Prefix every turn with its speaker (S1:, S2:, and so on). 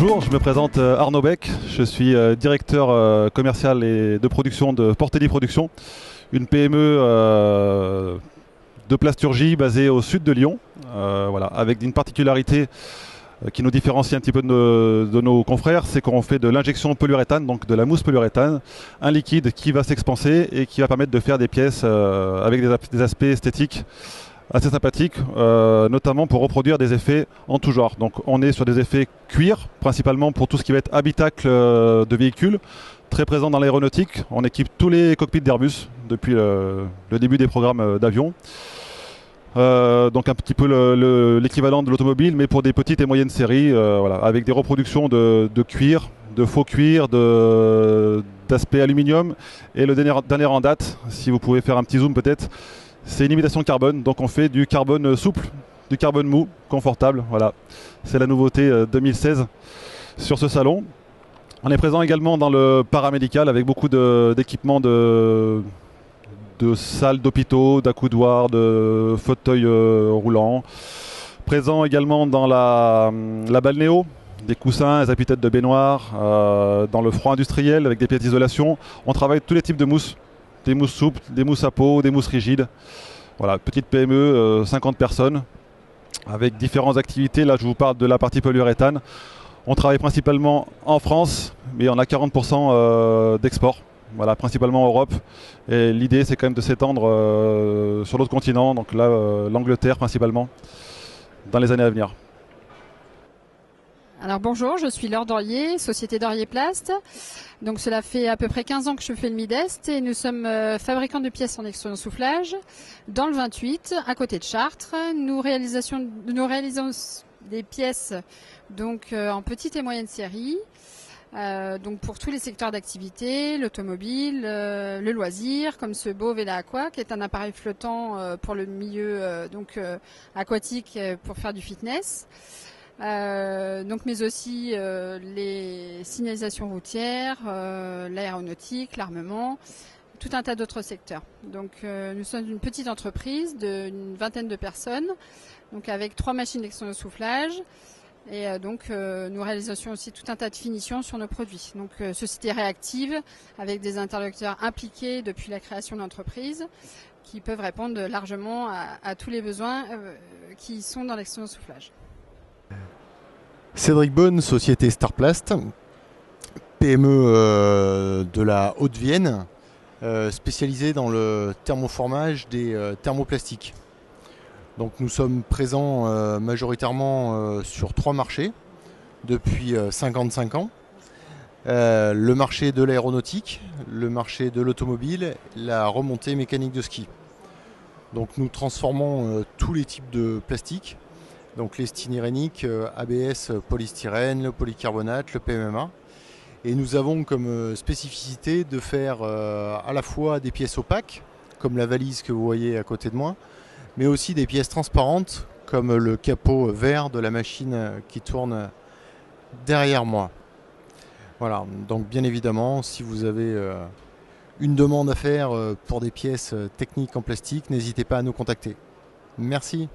S1: Bonjour, je me présente Arnaud Beck, je suis directeur commercial et de production de Portelli Production, une PME de plasturgie basée au sud de Lyon, voilà, avec une particularité qui nous différencie un petit peu de nos confrères, c'est qu'on fait de l'injection polyuréthane, donc de la mousse polyuréthane, un liquide qui va s'expanser et qui va permettre de faire des pièces avec des aspects esthétiques assez sympathiques, notamment pour reproduire des effets en tout genre. Donc on est sur des effets cuir, principalement pour tout ce qui va être habitacle de véhicules, très présent dans l'aéronautique. On équipe tous les cockpits d'Airbus depuis le début des programmes d'avion. Donc un petit peu l'équivalent de l'automobile, mais pour des petites et moyennes séries, voilà, avec des reproductions de cuir, de faux cuir, d'aspect aluminium. Et le dernier en date, si vous pouvez faire un petit zoom peut-être, c'est une imitation carbone. Donc on fait du carbone souple, du carbone mou, confortable. Voilà, c'est la nouveauté 2016 sur ce salon. On est présent également dans le paramédical avec beaucoup d'équipements de salles d'hôpitaux, d'accoudoirs, de fauteuils roulants. Présent également dans la balnéo, des coussins, des appuis-têtes de baignoire, dans le froid industriel avec des pièces d'isolation. On travaille tous les types de mousses, des mousses souples, des mousses à peau, des mousses rigides. Voilà, petite PME, 50 personnes, avec différentes activités. Là, je vous parle de la partie polyuréthane. On travaille principalement en France, mais on a 40% d'export. Voilà, principalement en Europe. Et l'idée, c'est quand même de s'étendre sur l'autre continent, donc là, l'Angleterre principalement, dans les années à venir.
S2: Alors bonjour, je suis Laure Dorier, société Dorier Plast. Donc cela fait à peu près 15 ans que je fais le Midest et nous sommes fabricants de pièces en extrusion soufflage dans le 28, à côté de Chartres. Nous réalisons des pièces donc en petite et moyenne série. Donc pour tous les secteurs d'activité, l'automobile, le loisir, comme ce beau Vela Aqua, qui est un appareil flottant pour le milieu aquatique pour faire du fitness. Mais aussi les signalisations routières, l'aéronautique, l'armement, tout un tas d'autres secteurs. Donc nous sommes une petite entreprise d'une vingtaine de personnes, donc avec 3 machines d'extrusion soufflage. Et nous réalisons aussi tout un tas de finitions sur nos produits. Donc société réactive avec des interlocuteurs impliqués depuis la création de l'entreprise qui peuvent répondre largement à tous les besoins qui sont dans l'extrusion soufflage.
S3: Cédric Bonne, société Starplast, PME de la Haute-Vienne, spécialisée dans le thermoformage des thermoplastiques. Donc nous sommes présents majoritairement sur 3 marchés depuis 55 ans. Le marché de l'aéronautique, le marché de l'automobile, la remontée mécanique de ski. Donc nous transformons tous les types de plastiques, donc les styréniques, ABS, polystyrène, le polycarbonate, le PMMA. Et nous avons comme spécificité de faire à la fois des pièces opaques, comme la valise que vous voyez à côté de moi, mais aussi des pièces transparentes comme le capot vert de la machine qui tourne derrière moi. Voilà, donc bien évidemment, si vous avez une demande à faire pour des pièces techniques en plastique, n'hésitez pas à nous contacter. Merci.